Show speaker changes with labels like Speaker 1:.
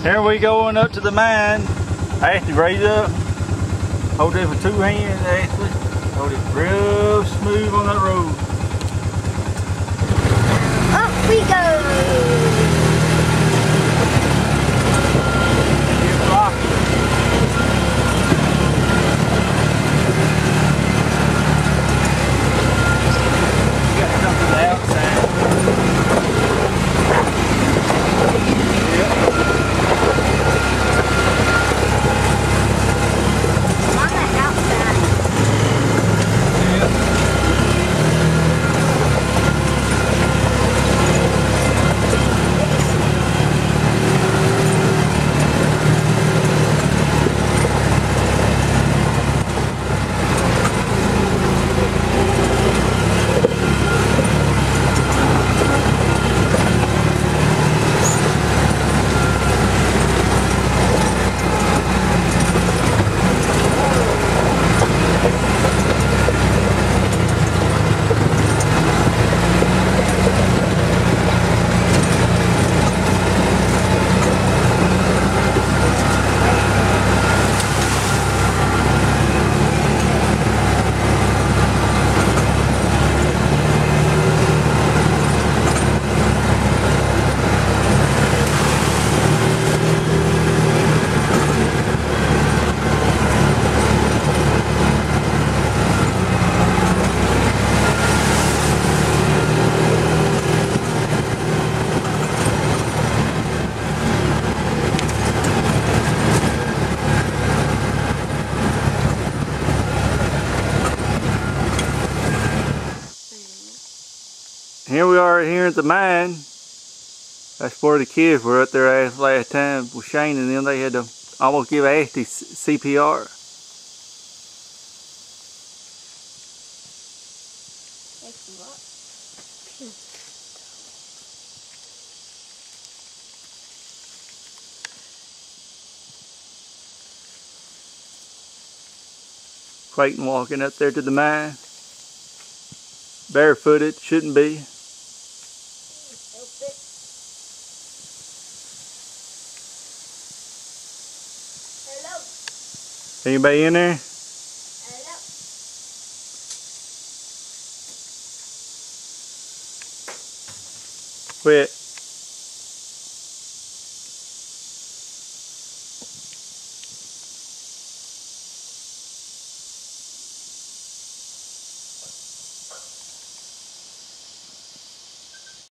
Speaker 1: Here we going up to the mine. Ashley, raise up. Hold it with 2 hands, Ashley. Hold it real smooth on that road.
Speaker 2: Up we go.
Speaker 1: Get rocky. You got to come to the outside. Here we are here at the mine. That's where the kids were up there last time with Shane and them. They had to almost give Ashley CPR. Clayton walking up there to the mine. Barefooted, shouldn't be.
Speaker 2: Hello.
Speaker 1: Anybody in there?
Speaker 2: Hello.
Speaker 1: Quit.